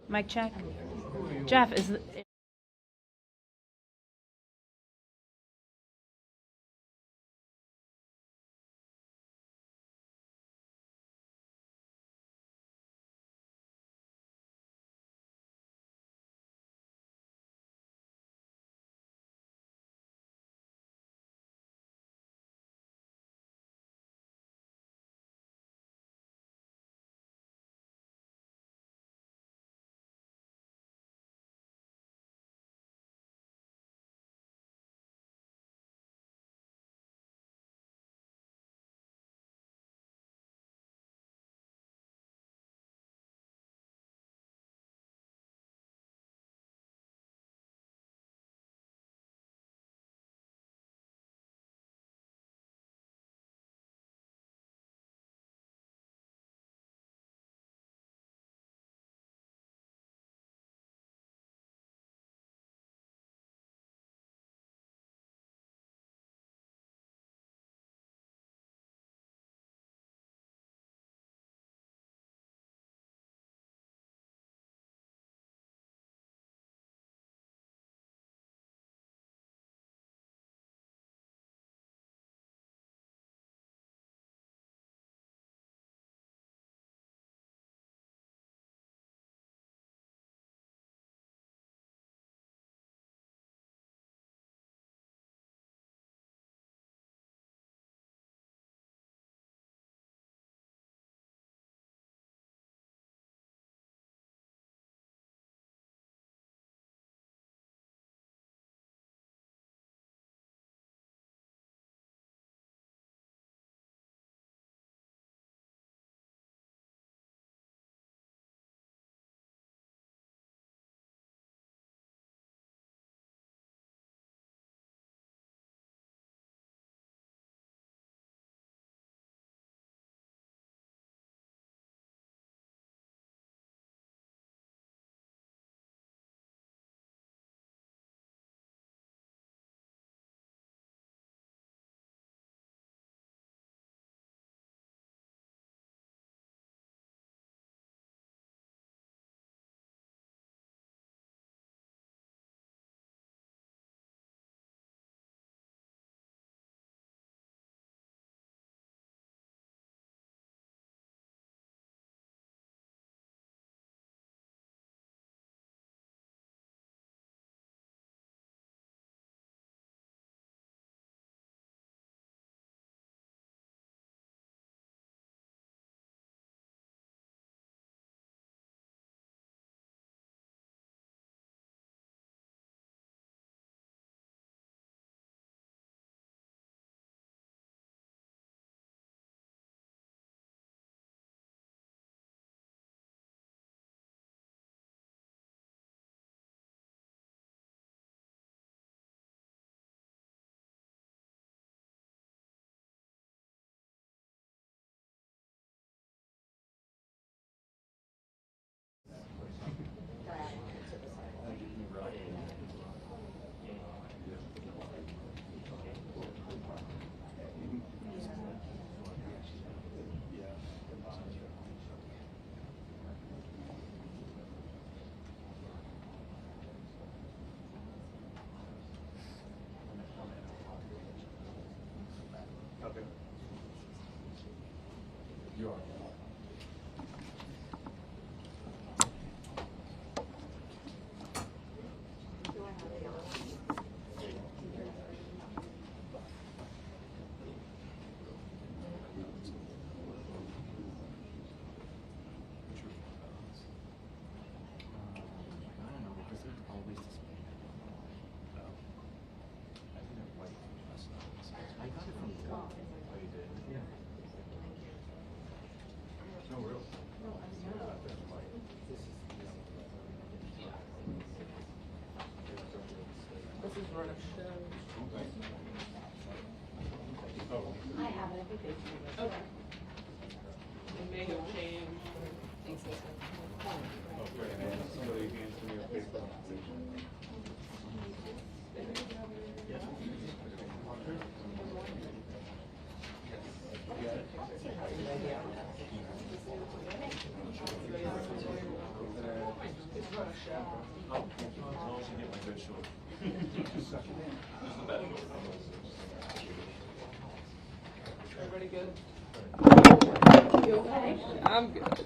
Mic check. Jeff, is You are. I have it, I think they do. Okay. It may have changed. Okay, and somebody hands me a paper. Everybody good? You okay? I'm good.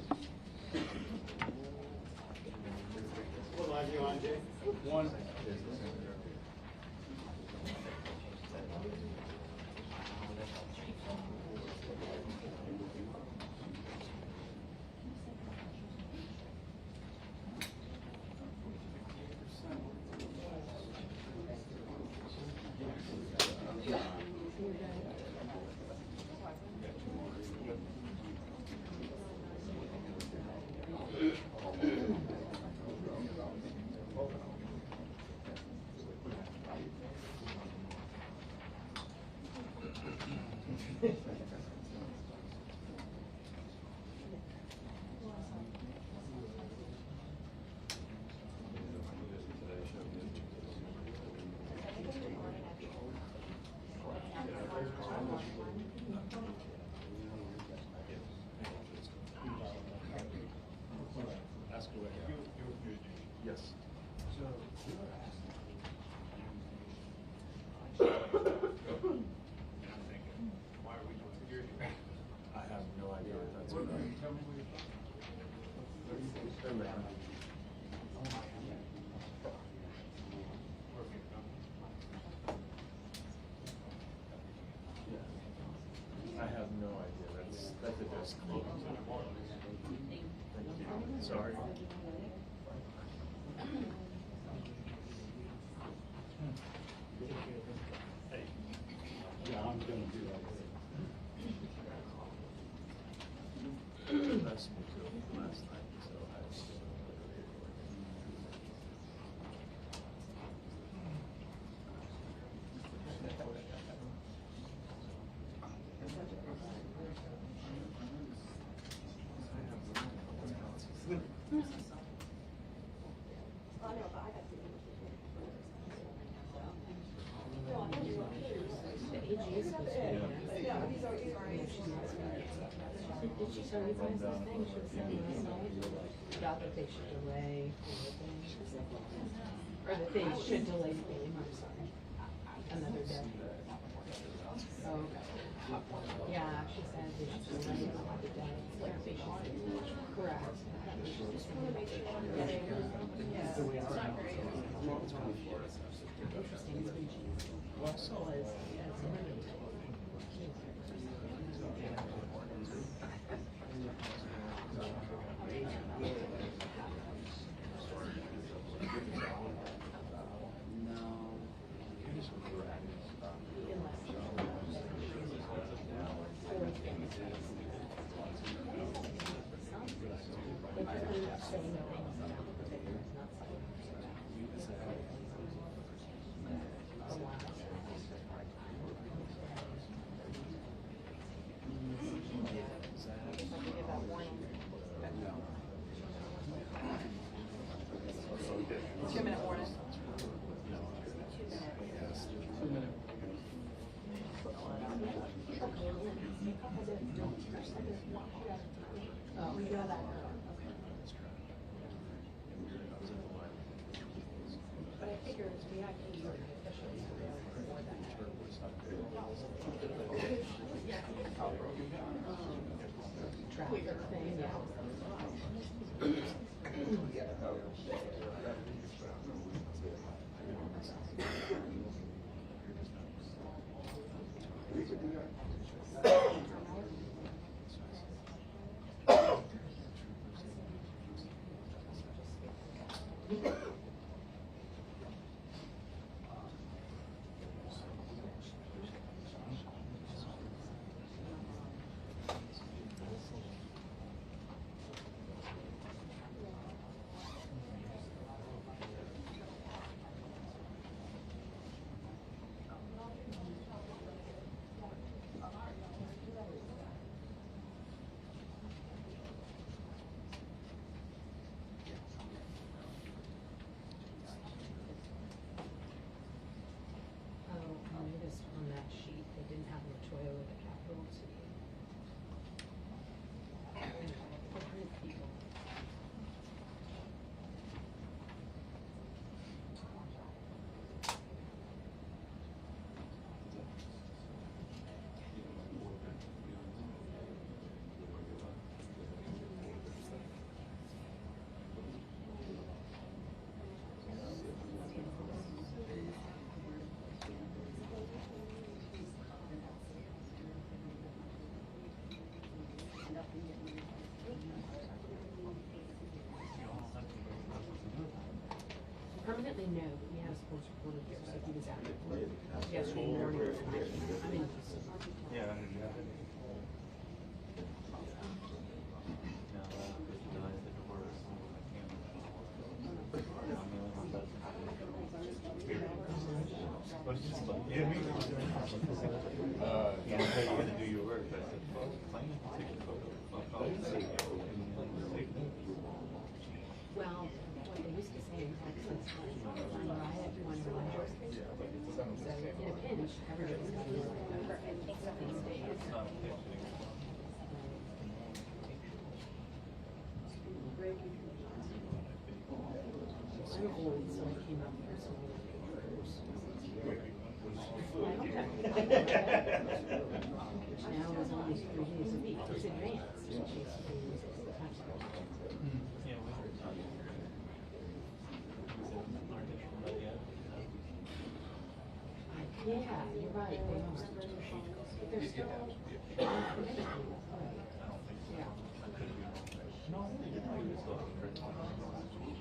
What line are you on, Jay? One. Ask away. Yes. Why are we doing security? I have no idea what that's about. I have no idea. That's a desk. Thank you. Sorry. Hey. Yeah, I'm gonna do that. That's me too. Last night, so I was. Did she tell you guys this thing? She was saying last night about that they should delay the thing. Or that they should delay the game, I'm sorry. Another day. Oh, okay. Yeah, she said they should delay it another day. Correct. Interesting. So is, Permanently, no, he has sports reporter here, so he was out yesterday morning. I mean, Yeah. Yeah, me. You know how you gotta do your work, but I said, well, plan to take a photo. well, what they used to say in Texas, one riot, one riot. So in a pinch, everybody's got to do it these days. I'm old, so I came up here, so now it's only 3 days a week. It's advanced. Yeah, you're right. They must. They're still. Yeah.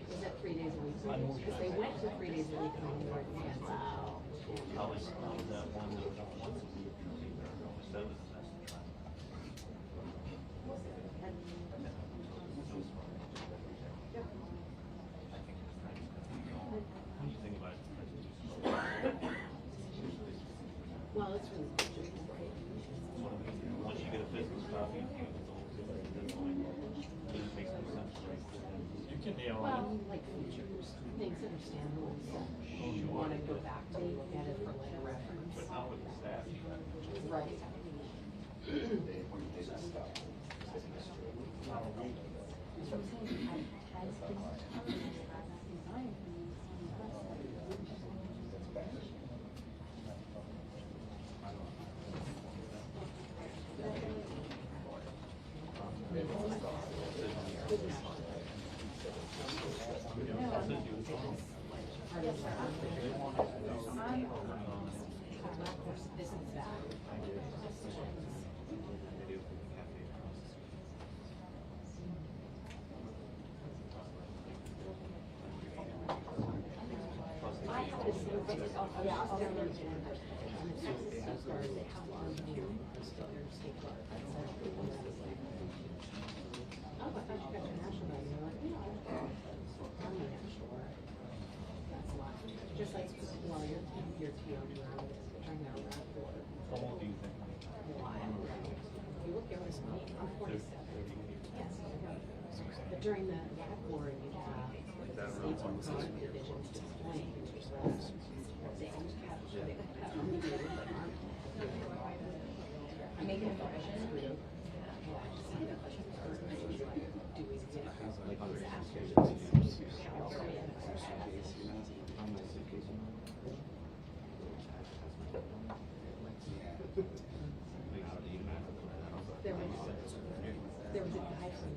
Is that 3 days a week? Because they went to 3 days a week and they weren't canceled. Wow. I was that one that was once a week. That was Well, it's really good. once you get a physical copy, you can't get the whole thing. It makes no sense. You can nail Well, like features, things that are standalone stuff. You want to go back to look at it for like a reference. but not with the staff. Right. This is that. I have the same thing. Yeah, I'll never understand that. On the Texas Coast Guard, they have our their state guard. Oh, I thought you got your national guard. You're like, yeah, I'm a national. That's a lot. Just like, well, your TO, trying out that for How old do you think? a while. You look at this, I'm 47. Yes. But during the Iraq War, you have states on guard divisions deploying. Making a profession. There was a guy from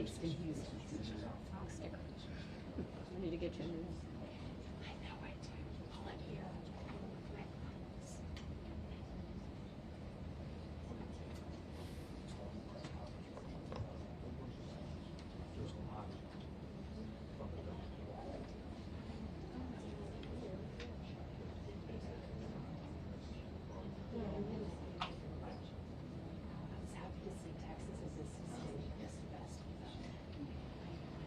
State's been using. I need to get you a new one. I know I do. All in here. I was happy to see Texas as a state is the best.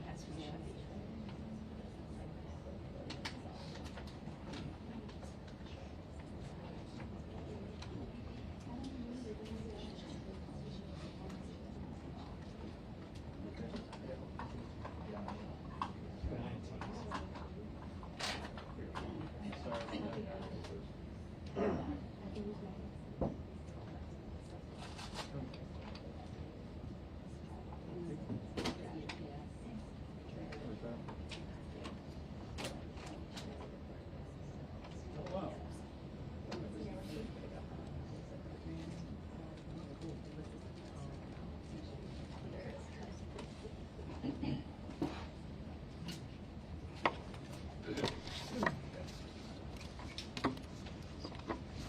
That's what should be.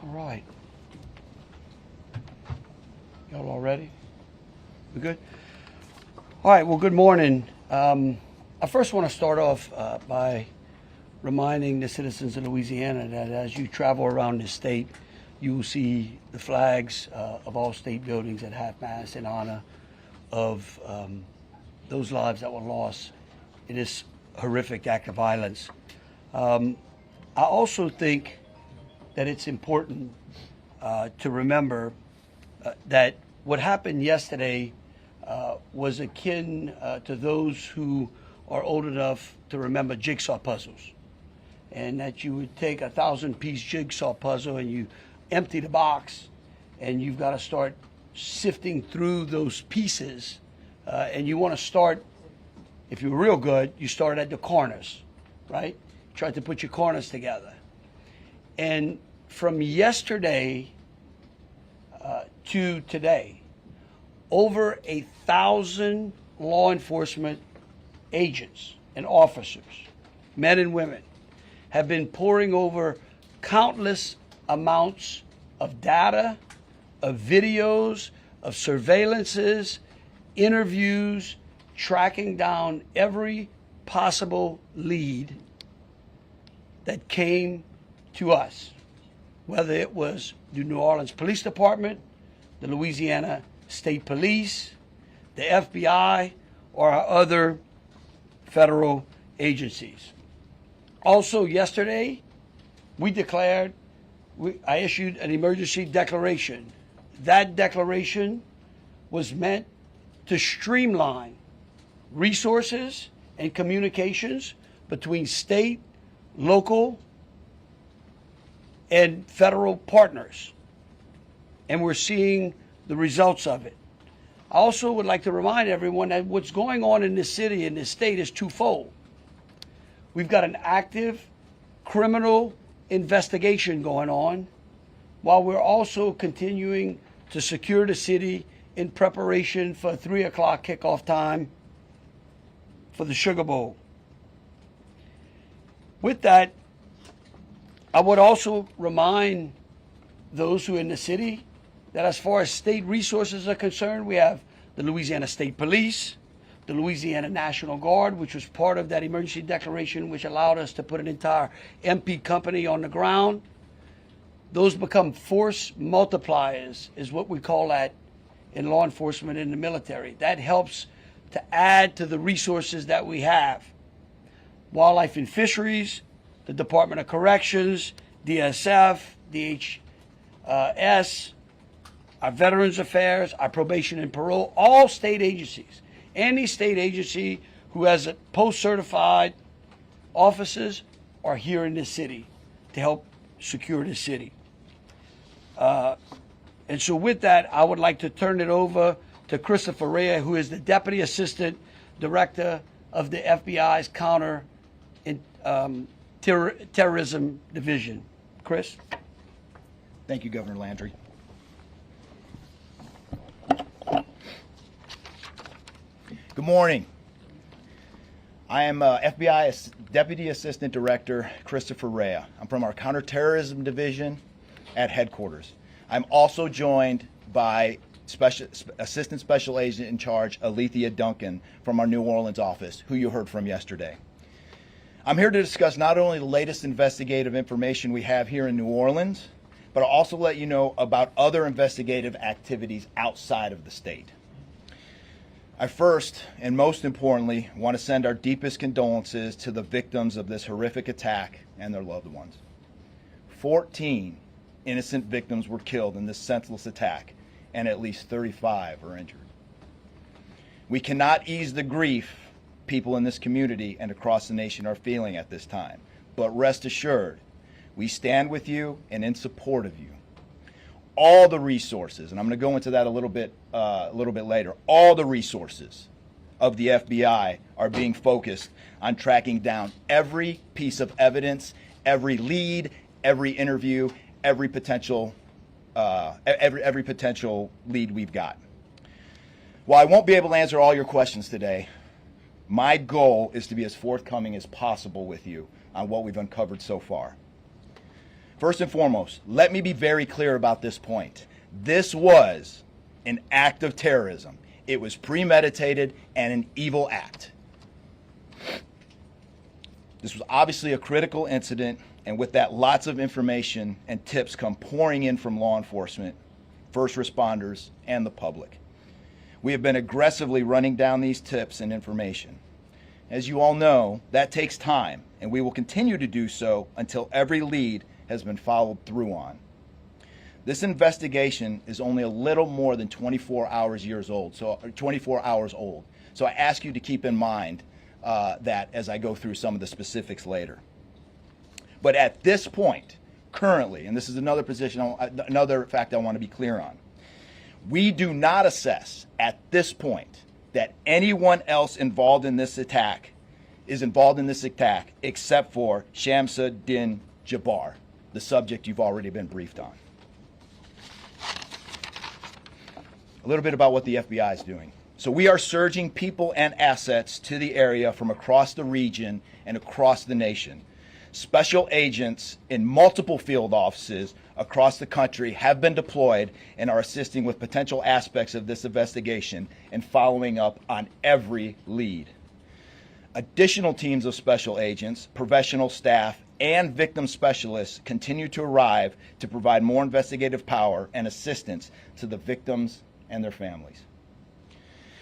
All right. Y'all all ready? We good? All right, well, good morning. I first want to start off by reminding the citizens of Louisiana that as you travel around this state, you will see the flags of all state buildings at half-mast in honor of those lives that were lost in this horrific act of violence. I also think that it's important to remember that what happened yesterday was akin to those who are old enough to remember jigsaw puzzles. And that you would take a 1,000-piece jigsaw puzzle and you empty the box and you've got to start sifting through those pieces. And you want to start, if you're real good, you start at the corners, right? Try to put your corners together. And from yesterday to today, over 1,000 law enforcement agents and officers, men and women, have been poring over countless amounts of data, of videos, of surveillances, interviews, tracking down every possible lead that came to us, whether it was the New Orleans Police Department, the Louisiana State Police, the FBI, or our other federal agencies. Also yesterday, I issued an emergency declaration. That declaration was meant to streamline resources and communications between state, local, and federal partners. And we're seeing the results of it. I also would like to remind everyone that what's going on in this city, in this state, is twofold. We've got an active criminal investigation going on, while we're also continuing to secure the city in preparation for 3 o'clock kickoff time for the Sugar Bowl. With that, I would also remind those who are in the city that as far as state resources are concerned, we have the Louisiana State Police, the Louisiana National Guard, which was part of that emergency declaration, which allowed us to put an entire MP company on the ground. Those become force multipliers, is what we call that in law enforcement and the military. That helps to add to the resources that we have. Wildlife and Fisheries, the Department of Corrections, DSF, DHS, our Veterans Affairs, our Probation and Parole, all state agencies. Any state agency who has a post-certified officers are here in this city to help secure the city. And so with that, I would like to turn it over to Christopher Rea, who is the Deputy Assistant Director of the FBI's Counter Terrorism Division. Chris? Thank you, Governor Landry. Good morning. I am FBI Deputy Assistant Director Christopher Rea. I'm from our Counterterrorism Division at headquarters. I'm also joined by Assistant Special Agent in Charge Alethea Duncan from our New Orleans office, who you heard from yesterday. I'm here to discuss not only the latest investigative information we have here in New Orleans, but I'll also let you know about other investigative activities outside of the state. I first, and most importantly, want to send our deepest condolences to the victims of this horrific attack and their loved ones. 14 innocent victims were killed in this senseless attack, and at least 35 are injured. We cannot ease the grief people in this community and across the nation are feeling at this time, but rest assured, we stand with you and in support of you. All the resources, and I'm going to go into that a little bit later, all the resources of the FBI are being focused on tracking down every piece of evidence, every lead, every interview, every potential lead we've got. While I won't be able to answer all your questions today, my goal is to be as forthcoming as possible with you on what we've uncovered so far. First and foremost, let me be very clear about this point. This was an act of terrorism. It was premeditated and an evil act. This was obviously a critical incident, and with that, lots of information and tips come pouring in from law enforcement, first responders, and the public. We have been aggressively running down these tips and information. As you all know, that takes time, and we will continue to do so until every lead has been followed through on. This investigation is only a little more than 24 hours old. So I ask you to keep in mind that as I go through some of the specifics later. But at this point, currently, and this is another fact I want to be clear on, we do not assess at this point that anyone else involved in this attack except for Shamsud-Din Jabbar, the subject you've already been briefed on. A little bit about what the FBI is doing. So we are surging people and assets to the area from across the region and across the nation. Special agents in multiple field offices across the country have been deployed and are assisting with potential aspects of this investigation and following up on every lead. Additional teams of special agents, professional staff, and victim specialists continue to arrive to provide more investigative power and assistance to the victims and their families.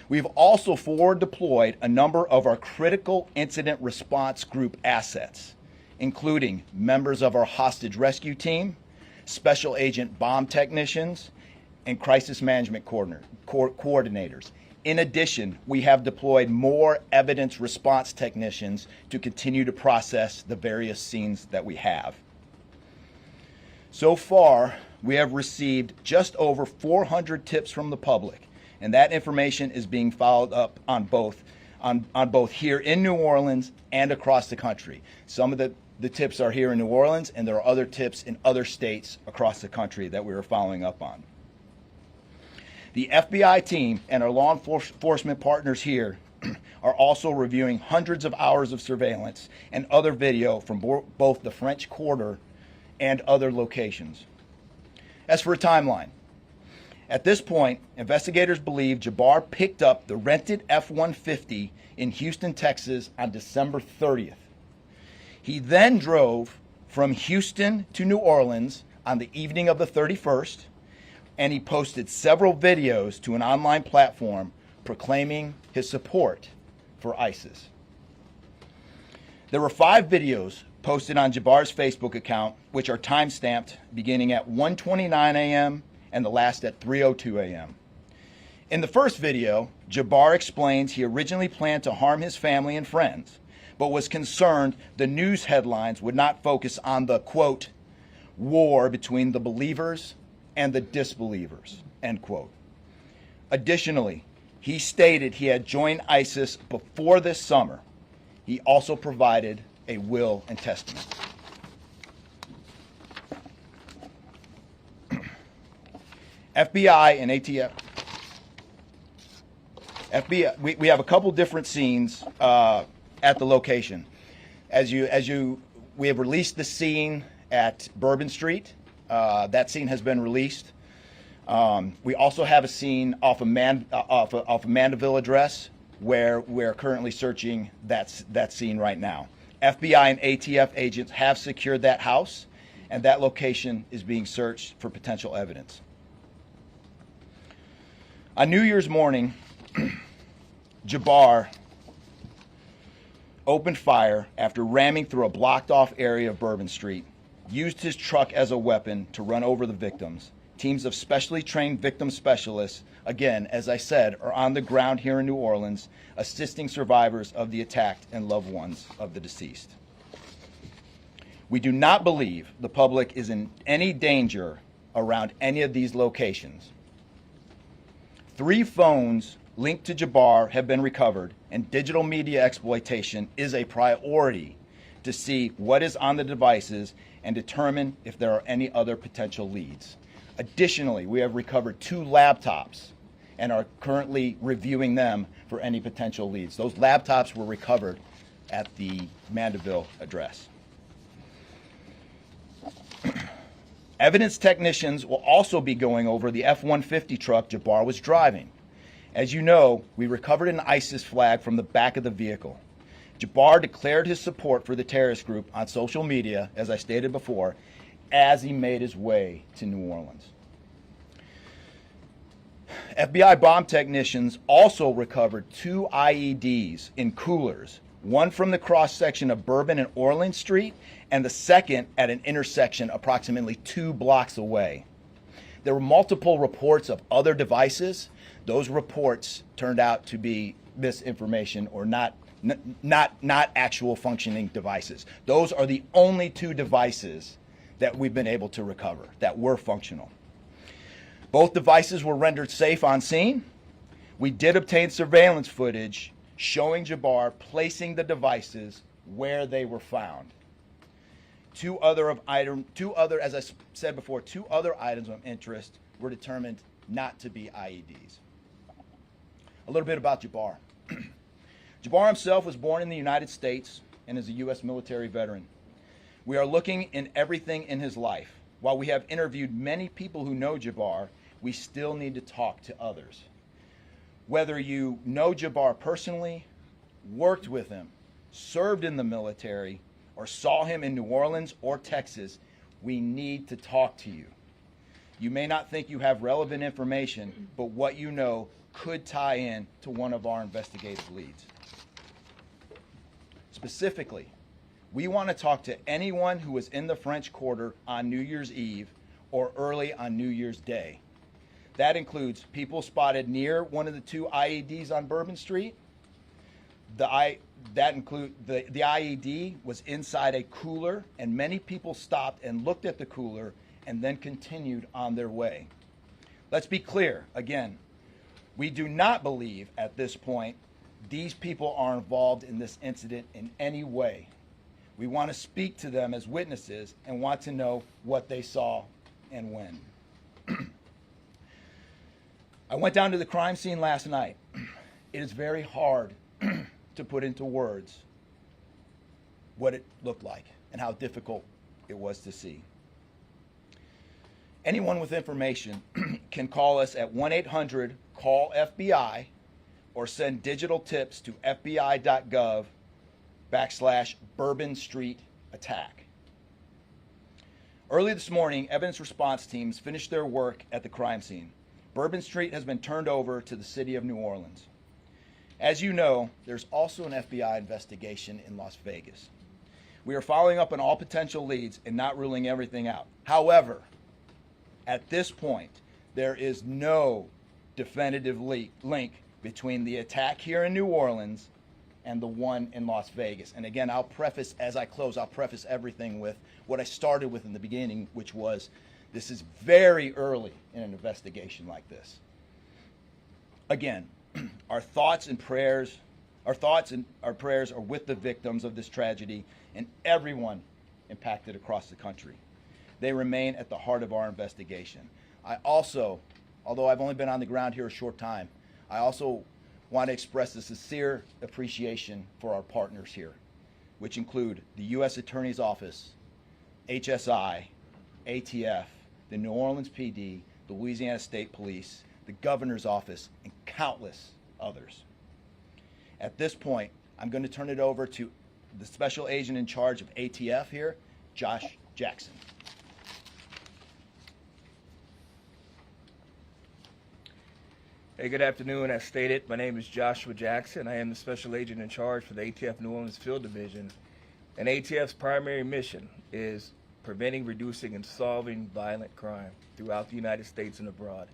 We've also forward deployed a number of our critical incident response group assets, including members of our hostage rescue team, special agent bomb technicians, and crisis management coordinators. In addition, we have deployed more evidence response technicians to continue to process the various scenes that we have. So far, we have received just over 400 tips from the public, and that information is being followed up on both here in New Orleans and across the country. Some of the tips are here in New Orleans, and there are other tips in other states across the country that we are following up on. The FBI team and our law enforcement partners here are also reviewing hundreds of hours of surveillance and other video from both the French Quarter and other locations. As for a timeline, at this point, investigators believe Jabbar picked up the rented F-150 in Houston, Texas on December 30th. He then drove from Houston to New Orleans on the evening of the 31st, and he posted several videos to an online platform proclaiming his support for ISIS. There were 5 videos posted on Jabbar's Facebook account, which are time-stamped beginning at 1:29 a.m. and the last at 3:02 a.m. In the first video, Jabbar explains he originally planned to harm his family and friends, but was concerned the news headlines would not focus on the, quote, war between the believers and the disbelievers, end quote. Additionally, he stated he had joined ISIS before this summer. He also provided a will and testament. FBI and ATF. FBI, we have a couple different scenes at the location. We have released the scene at Bourbon Street. That scene has been released. We also have a scene off of Mandeville address where we're currently searching that scene right now. FBI and ATF agents have secured that house, and that location is being searched for potential evidence. On New Year's morning, Jabbar opened fire after ramming through a blocked-off area of Bourbon Street, used his truck as a weapon to run over the victims. Teams of specially trained victim specialists, again, as I said, are on the ground here in New Orleans, assisting survivors of the attack and loved ones of the deceased. We do not believe the public is in any danger around any of these locations. 3 phones linked to Jabbar have been recovered, and digital media exploitation is a priority to see what is on the devices and determine if there are any other potential leads. Additionally, we have recovered 2 laptops and are currently reviewing them for any potential leads. Those laptops were recovered at the Mandeville address. Evidence technicians will also be going over the F-150 truck Jabbar was driving. As you know, we recovered an ISIS flag from the back of the vehicle. Jabbar declared his support for the terrorist group on social media, as I stated before, as he made his way to New Orleans. FBI bomb technicians also recovered 2 IEDs in coolers, one from the cross-section of Bourbon and Orleans Street, and the second at an intersection approximately 2 blocks away. There were multiple reports of other devices. Those reports turned out to be misinformation or not actual functioning devices. Those are the only 2 devices that we've been able to recover that were functional. Both devices were rendered safe on scene. We did obtain surveillance footage showing Jabbar placing the devices where they were found. 2 other, as I said before, 2 other items of interest were determined not to be IEDs. A little bit about Jabbar. Jabbar himself was born in the United States and is a U.S. military veteran. We are looking in everything in his life. While we have interviewed many people who know Jabbar, we still need to talk to others. Whether you know Jabbar personally, worked with him, served in the military, or saw him in New Orleans or Texas, we need to talk to you. You may not think you have relevant information, but what you know could tie in to one of our investigative leads. Specifically, we want to talk to anyone who was in the French Quarter on New Year's Eve or early on New Year's Day. That includes people spotted near one of the 2 IEDs on Bourbon Street. The IED was inside a cooler, and many people stopped and looked at the cooler and then continued on their way. Let's be clear, again, we do not believe at this point these people are involved in this incident in any way. We want to speak to them as witnesses and want to know what they saw and when. I went down to the crime scene last night. It is very hard to put into words what it looked like and how difficult it was to see. Anyone with information can call us at 1-800-CALL-FBI or send digital tips to fbi.gov/Bourbon Street attack. Early this morning, evidence response teams finished their work at the crime scene. Bourbon Street has been turned over to the city of New Orleans. As you know, there's also an FBI investigation in Las Vegas. We are following up on all potential leads and not ruling everything out. However, at this point, there is no definitive link between the attack here in New Orleans and the one in Las Vegas. And again, I'll preface, as I close, I'll preface everything with what I started with in the beginning, which was this is very early in an investigation like this. Again, our thoughts and prayers are with the victims of this tragedy and everyone impacted across the country. They remain at the heart of our investigation. I also, although I've only been on the ground here a short time, I also want to express a sincere appreciation for our partners here, which include the U.S. Attorney's Office, HSI, ATF, the New Orleans PD, the Louisiana State Police, the Governor's Office, and countless others. At this point, I'm going to turn it over to the Special Agent in charge of ATF here, Josh Jackson. Hey, good afternoon. As stated, my name is Joshua Jackson. I am the Special Agent in charge for the ATF New Orleans Field Division. And ATF's primary mission is preventing, reducing, and solving violent crime throughout the United States and abroad.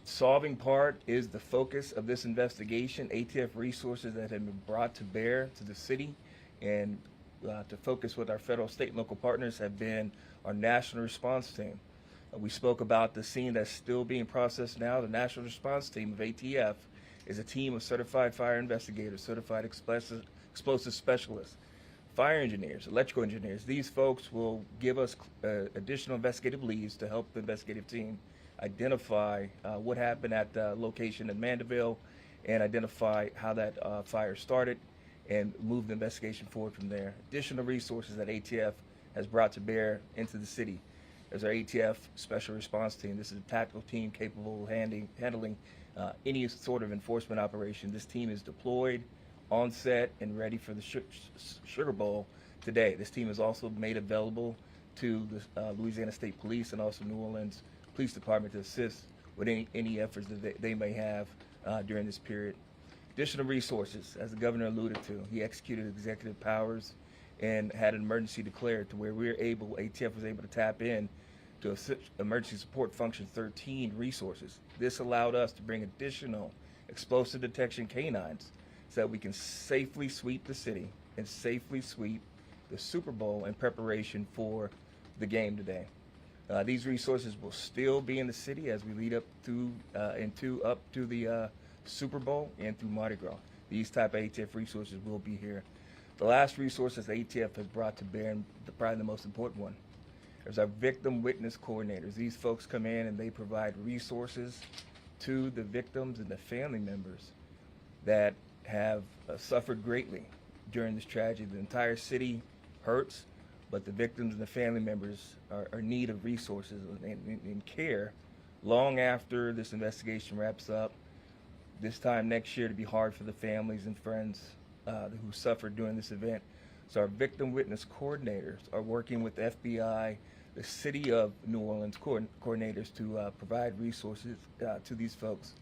Solving part is the focus of this investigation. ATF resources that have been brought to bear to the city and to focus with our federal, state, and local partners have been our national response team. We spoke about the scene that's still being processed now. The national response team of ATF is a team of certified fire investigators, certified explosive specialists, fire engineers, electrical engineers. These folks will give us additional investigative leads to help the investigative team identify what happened at the location in Mandeville and identify how that fire started and move the investigation forward from there. Additional resources that ATF has brought to bear into the city. There's our ATF Special Response Team. This is a tactical team capable of handling any sort of enforcement operation. This team is deployed, on set, and ready for the Sugar Bowl today. This team is also made available to the Louisiana State Police and also New Orleans Police Department to assist with any efforts that they may have during this period. Additional resources, as the governor alluded to, he executed executive powers and had an emergency declared to where ATF was able to tap in to Emergency Support Function 13 resources. This allowed us to bring additional explosive detection canines so that we can safely sweep the city and safely sweep the Super Bowl in preparation for the game today. These resources will still be in the city as we lead up to the Super Bowl and through Mardi Gras. These type of ATF resources will be here. The last resources ATF has brought to bear, and probably the most important one, is our victim witness coordinators. These folks come in and they provide resources to the victims and the family members that have suffered greatly during this tragedy. The entire city hurts, but the victims and the family members are in need of resources and care long after this investigation wraps up. This time next year to be hard for the families and friends who suffered during this event. So our victim witness coordinators are working with the FBI, the City of New Orleans coordinators to provide resources to these folks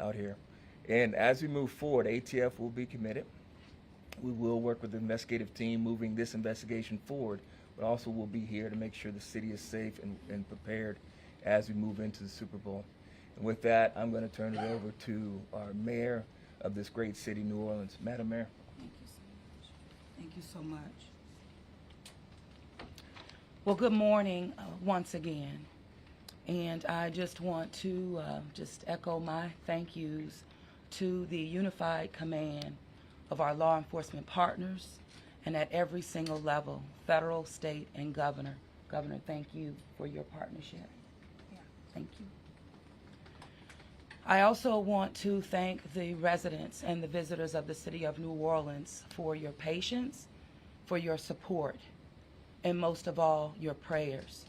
out here. And as we move forward, ATF will be committed. We will work with the investigative team moving this investigation forward, but also we'll be here to make sure the city is safe and prepared as we move into the Super Bowl. And with that, I'm going to turn it over to our mayor of this great city, New Orleans. Madam Mayor. Thank you so much. Well, good morning once again. And I just want to just echo my thank yous to the unified command of our law enforcement partners and at every single level, federal, state, and governor. Governor, thank you for your partnership. Yeah, thank you. I also want to thank the residents and the visitors of the city of New Orleans for your patience, for your support, and most of all, your prayers.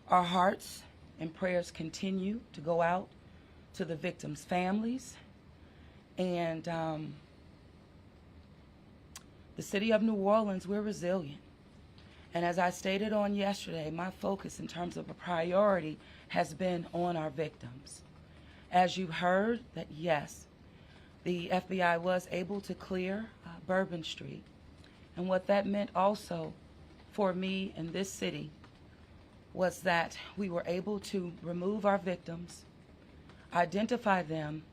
Our hearts and prayers continue to go out to the victims' families, and the city of New Orleans, we're resilient. And as I stated on yesterday, my focus in terms of a priority has been on our victims. As you heard, that yes, the FBI was able to clear Bourbon Street. And what that meant also for me in this city was that we were able to remove our victims, identify them,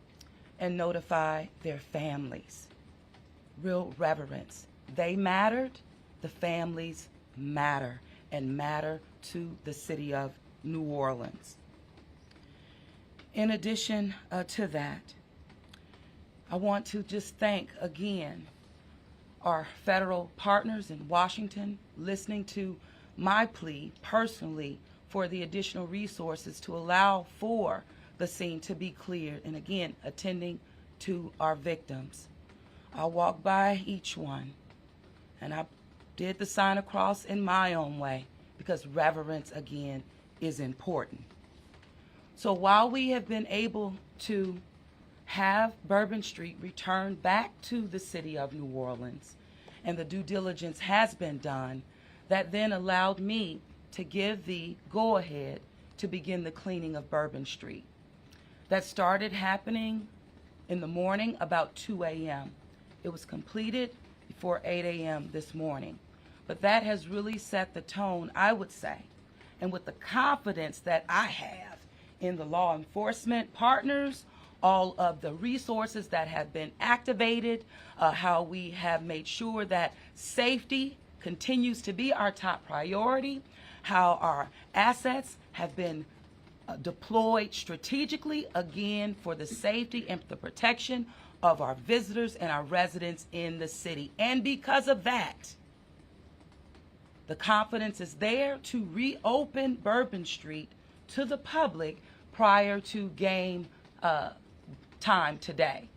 and notify their families. Real reverence. They mattered, the families matter, and matter to the city of New Orleans. In addition to that, I want to just thank again our federal partners in Washington listening to my plea personally for the additional resources to allow for the scene to be cleared, and again, attending to our victims. I walked by each one, and I did the sign of cross in my own way, because reverence, again, is important. So while we have been able to have Bourbon Street returned back to the city of New Orleans, and the due diligence has been done, that then allowed me to give the go-ahead to begin the cleaning of Bourbon Street. That started happening in the morning about 2 a.m. It was completed before 8 a.m. this morning. But that has really set the tone, I would say, and with the confidence that I have in the law enforcement partners, all of the resources that have been activated, how we have made sure that safety continues to be our top priority, how our assets have been deployed strategically, again, for the safety and the protection of our visitors and our residents in the city. And because of that, the confidence is there to reopen Bourbon Street to the public prior to game time today.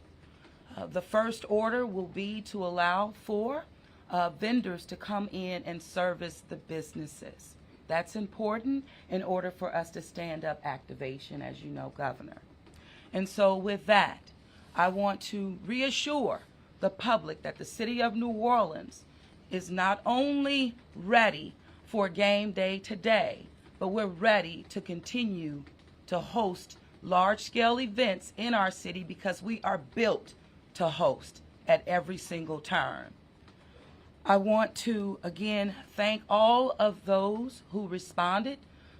The first order will be to allow for vendors to come in and service the businesses. That's important in order for us to stand up activation, as you know, Governor. And so with that, I want to reassure the public that the city of New Orleans is not only ready for game day today, but we're ready to continue to host large-scale events in our city because we are built to host at every single turn. I want to, again, thank all of those who responded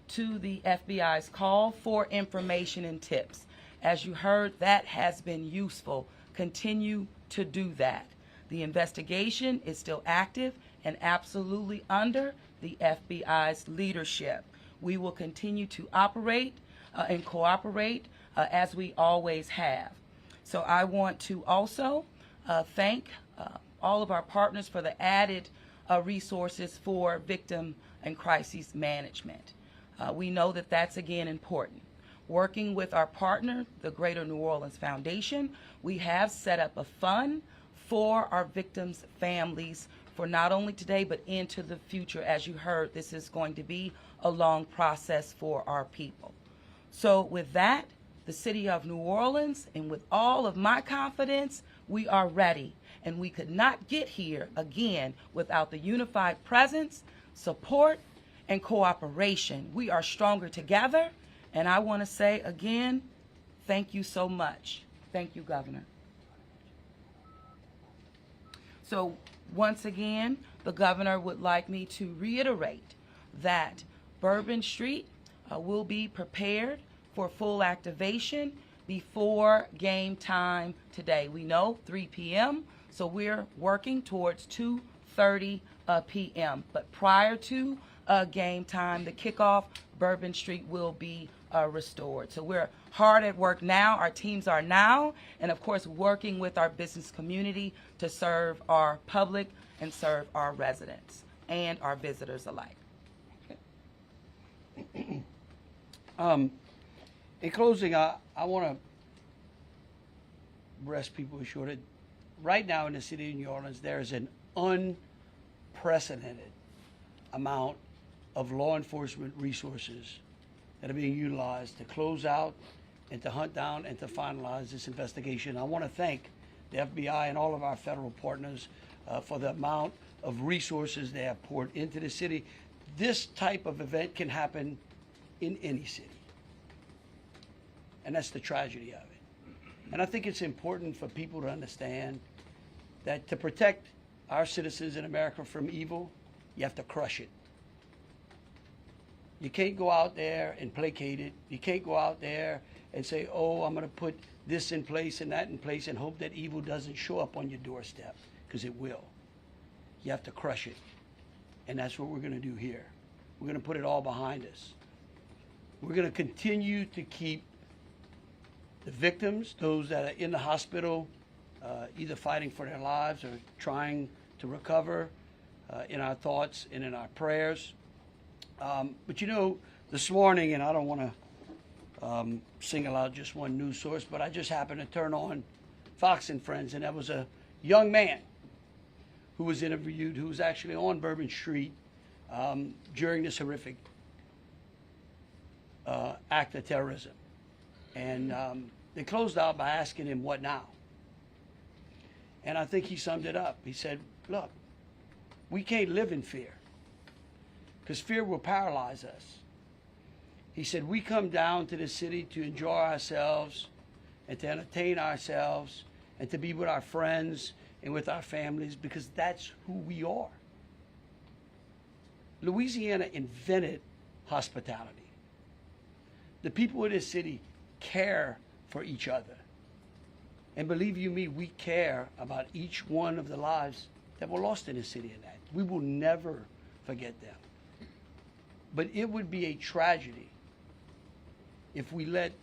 to the FBI's call for information and tips. As you heard, that has been useful. Continue to do that. The investigation is still active and absolutely under the FBI's leadership. We will continue to operate and cooperate as we always have. So I want to also thank all of our partners for the added resources for victim and crisis management. We know that that's, again, important. Working with our partner, the Greater New Orleans Foundation, we have set up a fund for our victims' families for not only today but into the future. As you heard, this is going to be a long process for our people. So with that, the city of New Orleans, and with all of my confidence, we are ready. And we could not get here, again, without the unified presence, support, and cooperation. We are stronger together. And I want to say, again, thank you so much. Thank you, Governor. So once again, the governor would like me to reiterate that Bourbon Street will be prepared for full activation before game time today. We know 3 p.m., so we're working towards 2:30 p.m. But prior to game time, the kickoff, Bourbon Street will be restored. So we're hard at work now. Our teams are now, and of course, working with our business community to serve our public and serve our residents and our visitors alike. In closing, I want to rest people assured that right now in the city of New Orleans, there is an unprecedented amount of law enforcement resources that are being utilized to close out and to hunt down and to finalize this investigation. I want to thank the FBI and all of our federal partners for the amount of resources they have poured into the city. This type of event can happen in any city. And that's the tragedy of it. And I think it's important for people to understand that to protect our citizens in America from evil, you have to crush it. You can't go out there and placate it. You can't go out there and say, oh, I'm going to put this in place and that in place and hope that evil doesn't show up on your doorstep, because it will. You have to crush it. And that's what we're going to do here. We're going to put it all behind us. We're going to continue to keep the victims, those that are in the hospital, either fighting for their lives or trying to recover, in our thoughts and in our prayers. But you know, this morning, and I don't want single out just one news source, but I just happened to turn on Fox and Friends, and there was a young man who was interviewed who was actually on Bourbon Street during this horrific act of terrorism. And they closed out by asking him, "What now?" And I think he summed it up. He said, "Look, we can't live in fear because fear will paralyze us." He said, "We come down to the city to enjoy ourselves and to entertain ourselves and to be with our friends and with our families because that's who we are." Louisiana invented hospitality. The people of this city care for each other. And believe you me, we care about each one of the lives that were lost in this city and that. We will never forget them. But it would be a tragedy if we let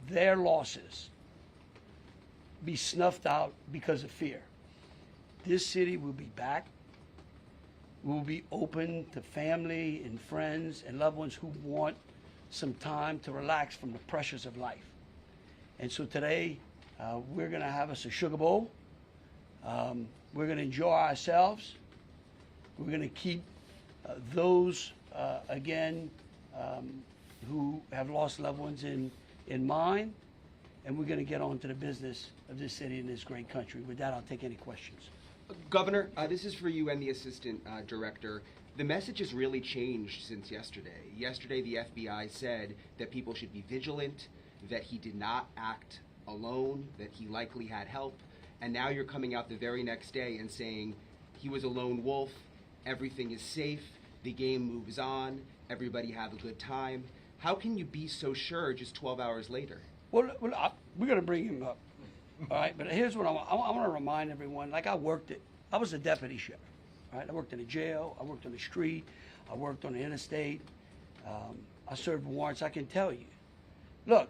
their losses be snuffed out because of fear. This city will be back. We will be open to family and friends and loved ones who want some time to relax from the pressures of life. And so today, we're going to have us a sugar bowl. We're going to enjoy ourselves. We're going to keep those, again, who have lost loved ones in mind. And we're going to get on to the business of this city and this great country. With that, I'll take any questions. Governor, this is for you and the assistant director. The message has really changed since yesterday. Yesterday, the FBI said that people should be vigilant, that he did not act alone, that he likely had help, and now you're coming out the very next day and saying he was a lone wolf, everything is safe, the game moves on, everybody have a good time. How can you be so sure just 12 hours later? Well, we're going to bring him up. All right, but here's what I want to remind everyone. Like I was a deputy sheriff. Right? I worked in a jail. I worked on the street. I worked on the interstate. I served warrants. I can tell you. Look,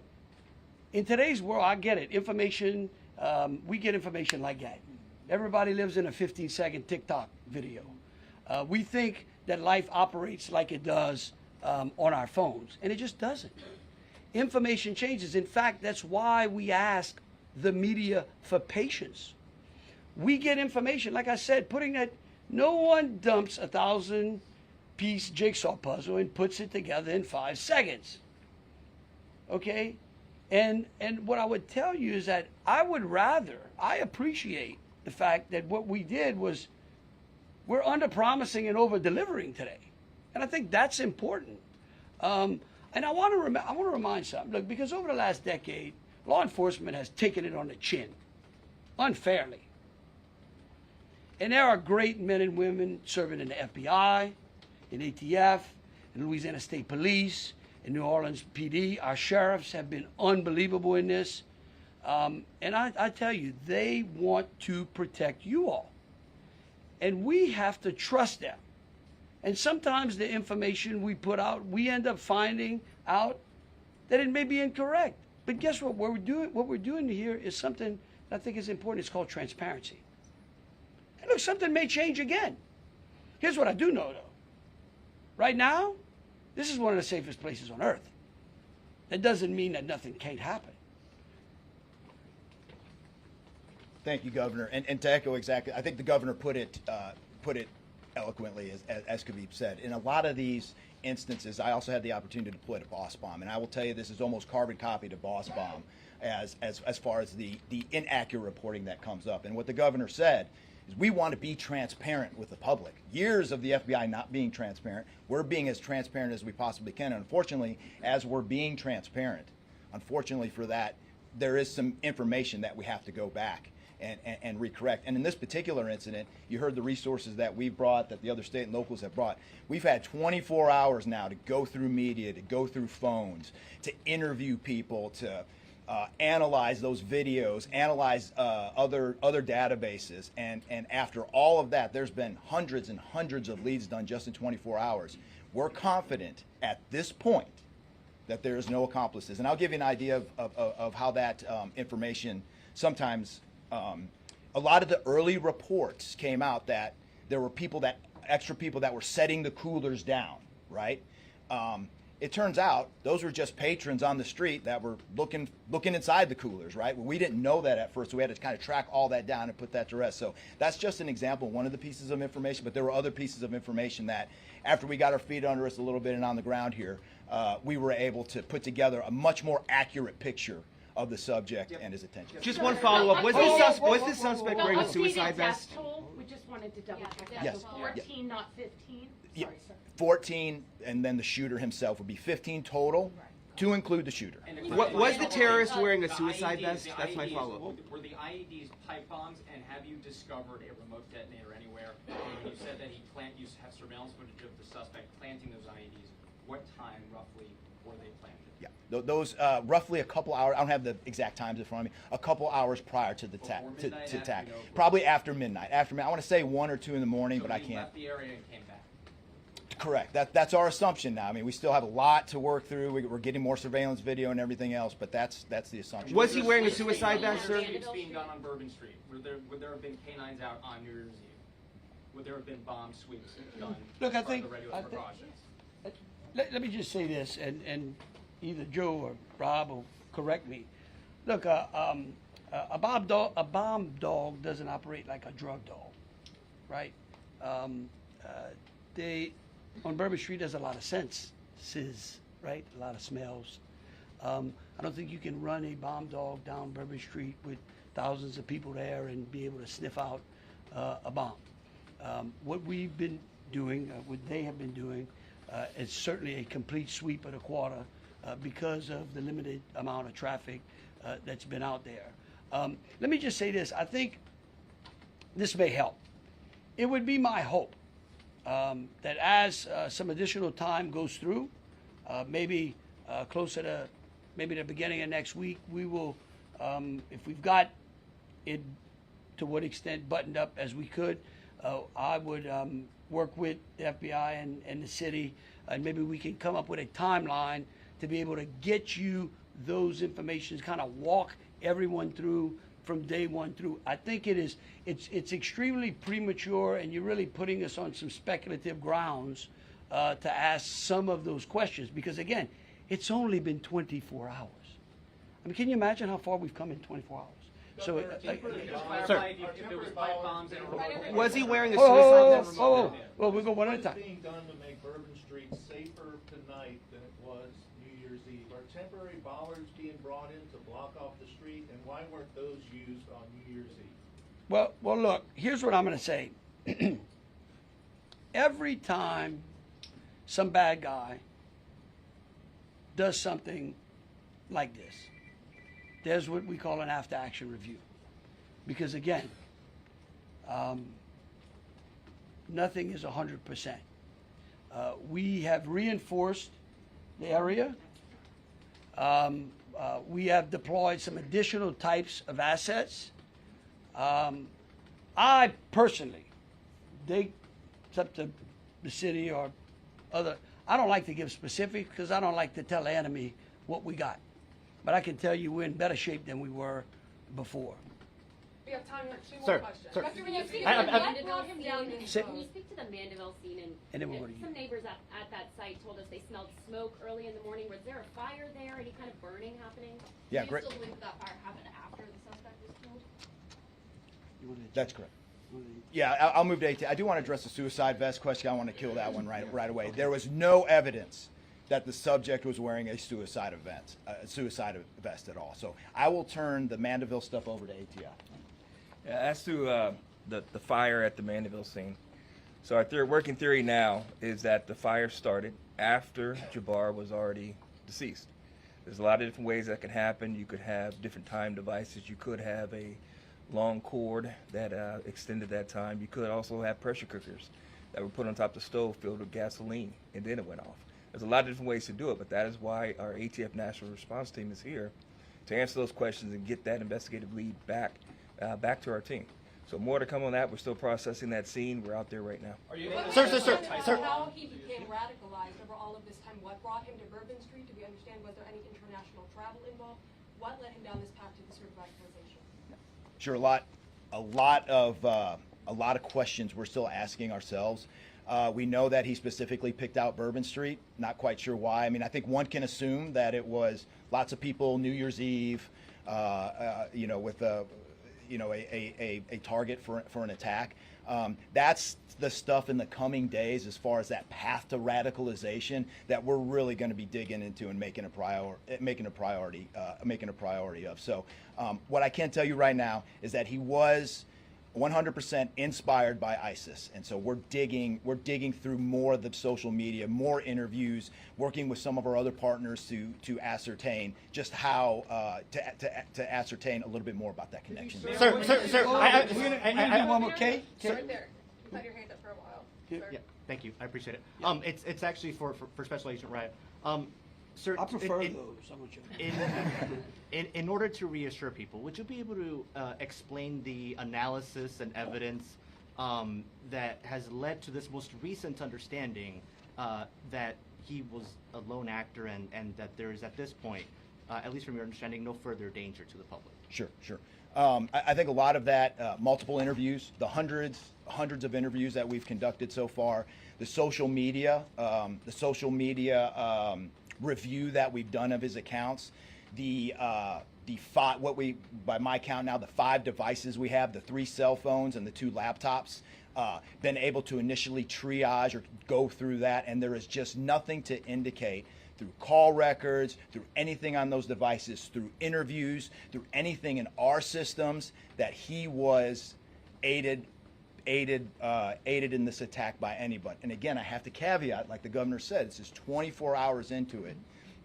in today's world, I get it. Information, we get information like that. Everybody lives in a 15-second TikTok video. We think that life operates like it does on our phones, and it just doesn't. Information changes. In fact, that's why we ask the media for patience. We get information, like I said, no one dumps 1,000-piece jigsaw puzzle and puts it together in 5 seconds. Okay? And what I would tell you is that I appreciate the fact that what we did was we're under-promising and over-delivering today. And I think that's important. And I want to remind something. Look, because over the last decade, law enforcement has taken it on the chin, unfairly. And there are great men and women serving in the FBI, in ATF, in Louisiana State Police, in New Orleans PD. Our sheriffs have been unbelievable in this. And I tell you, they want to protect you all. And we have to trust them. And sometimes the information we put out, we end up finding out that it may be incorrect. But guess what? What we're doing here is something that I think is important. It's called transparency. And look, something may change again. Here's what I do know, though. Right now, this is one of the safest places on earth. That doesn't mean that nothing can't happen. Thank you, Governor. And to echo exactly, I think the governor put it eloquently, as Khabib said. In a lot of these instances, I also had the opportunity to deploy to Boss Bomb, and I will tell you this is almost carbon copy to Boss Bomb as far as the inaccurate reporting that comes up. And what the governor said is we want to be transparent with the public. Years of the FBI not being transparent, we're being as transparent as we possibly can. And unfortunately, as we're being transparent, unfortunately for that, there is some information that we have to go back and recorrect. And in this particular incident, you heard the resources that we've brought, that the other state and locals have brought. We've had 24 hours now to go through media, to go through phones, to interview people, to analyze those videos, analyze other databases. And after all of that, there's been hundreds and hundreds of leads done just in 24 hours. We're confident at this point that there is no accomplices. And I'll give you an idea of how that information sometimes, a lot of the early reports came out that there were extra people that were setting the coolers down, right? It turns out those were just patrons on the street that were looking inside the coolers, right? We didn't know that at first, so we had to kind of track all that down and put that to rest. So that's just an example, one of the pieces of information, but there were other pieces of information that after we got our feet under us a little bit and on the ground here, we were able to put together a much more accurate picture of the subject and his attention. Just one follow-up. Was the suspect wearing a suicide vest? We just wanted to double check that. Yes. So 14, not 15? Yeah, Sorry, sir. 14, and then the shooter himself would be 15 total, to include the shooter. Was the terrorist wearing a suicide vest? That's my follow-up. Were the IEDs pipe bombs, and have you discovered a remote detonator anywhere? And you said that you have surveillance footage of the suspect planting those IEDs. What time, roughly, were they planted? Yeah, those roughly a couple hours. I don't have the exact times in front of me. A couple hours prior to the Before midnight, to attack. after, you know, Probably after midnight. After midnight. I want to say 1 or 2 in the morning, So but I he can't. left the area and came back. Correct. That's our assumption now. I mean, we still have a lot to work through. We're getting more surveillance video and everything else, but that's the assumption. Was he wearing a suicide vest, sir? It's being done on Bourbon Street. Would there have been canines out on New Year's Eve? Would there have been bomb sweeps done? Look, I as part of think- the regular I think- precautions? Let me just say this, and either Joe or Rob will correct me. Look, a bomb dog doesn't operate like a drug dog, right? On Bourbon Street, there's a lot of senses, right? A lot of smells. I don't think you can run a bomb dog down Bourbon Street with thousands of people there and be able to sniff out a bomb. What we've been doing, what they have been doing, is certainly a complete sweep of the quarter because of the limited amount of traffic that's been out there. Let me just say this. I think this may help. It would be my hope that as some additional time goes through, maybe closer to maybe the beginning of next week, we will, if we've got it to what extent buttoned up as we could, I would work with the FBI and the city, and maybe we can come up with a timeline to be able to get you those information, kind of walk everyone through from day one through. I think it's extremely premature, and you're really putting us on some speculative grounds to ask some of those questions, because again, it's only been 24 hours. I mean, can you imagine how far we've come in 24 hours? So, Just clarify if there was pipe bombs in a remote. Was he wearing a suicide vest? well, we'll go one at a What is time. being done to make Bourbon Street safer tonight than it was New Year's Eve? Are temporary bollards being brought in to block off the street, and why weren't those used on New Year's Eve? Well, look, here's what I'm going to say. Every time some bad guy does something like this, there's what we call an after-action review. Because again, nothing is 100%. We have reinforced the area. We have deployed some additional types of assets. I personally, it's up to the city or other, I don't like to give specifics because I don't like to tell the enemy what we got. But I can tell you we're in better shape than we were before. We have time for 2 more Sir, questions. sir. Dr. Vinetti, Mandeville him down scene, to Sit. can you speak to the Mandeville scene And then we'll go to and you. some neighbors at that site told us they smelled smoke early in the morning. Was there a fire there? Any kind of burning happening? Yeah, Do you great. still believe that fire happened after the suspect was killed? That's correct. Yeah, I'll move to 18. I do want to address the suicide vest question. I want to kill that one right away. There was no evidence that the subject was wearing a suicide vest at all. So I will turn the Mandeville stuff over to ATF. Yeah, as to the fire at the Mandeville scene, so our working theory now is that the fire started after Jabbar was already deceased. There's a lot of different ways that can happen. You could have different time devices. You could have a long cord that extended that time. You could also have pressure cookers that were put on top of the stove filled with gasoline, and then it went off. There's a lot of different ways to do it, but that is why our ATF National Response Team is here to answer those questions and get that investigative lead back to our team. So more to come on that. We're still processing that scene. We're out there right now. Are you able to Sir. how he became radicalized over all of this time, what brought him to Bourbon Street? Do we understand, was there any international travel involved? What led him down this path to this sort of radicalization? Sure, a lot of questions we're still asking ourselves. We know that he specifically picked out Bourbon Street. Not quite sure why. I mean, I think one can assume that it was lots of people New Year's Eve, with a target for an attack. That's the stuff in the coming days, as far as that path to radicalization, that we're really going to be digging into and making a priority of. So, what I can tell you right now is that he was 100% inspired by ISIS, and so we're digging through more of the social media, more interviews, working with some of our other partners to ascertain just how to ascertain a little bit more about that connection. Sir, we're gonna do one more. Kate? Right there. You've had your hands up for a while. Sir. Yeah, thank you. I appreciate it. It's actually for Special Agent Ryan. Sir, I prefer those. In order to reassure people, would you be able to explain the analysis and evidence that has led to this most recent understanding that he was a lone actor and that there is, at this point, at least from your understanding, no further danger to the public? Sure. I think a lot of that, multiple interviews, the hundreds of interviews that we've conducted so far, the social media review that we've done of his accounts, by my count now, the 5 devices we have, the 3 cell phones and the 2 laptops, been able to initially triage or go through that, and there is just nothing to indicate through call records, through anything on those devices, through interviews, through anything in our systems, that he was aided in this attack by anybody. And again, I have to caveat, like the governor said, this is 24 hours into it,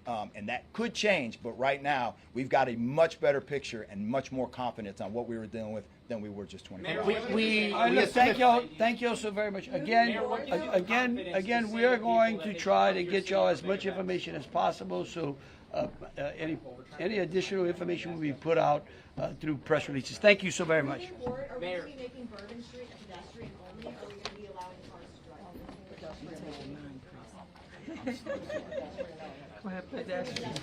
and that could change. But right now, we've got a much better picture and much more confidence on what we were dealing with than we were just 24 hours. Thank you all so very much. Again, we are going to try to get y'all as much information as possible. So any additional information will be put out through press releases. Thank you so very much. Are we going to be making Bourbon Street pedestrian only, or are we going to be allowing cars to drive? Pedestrian.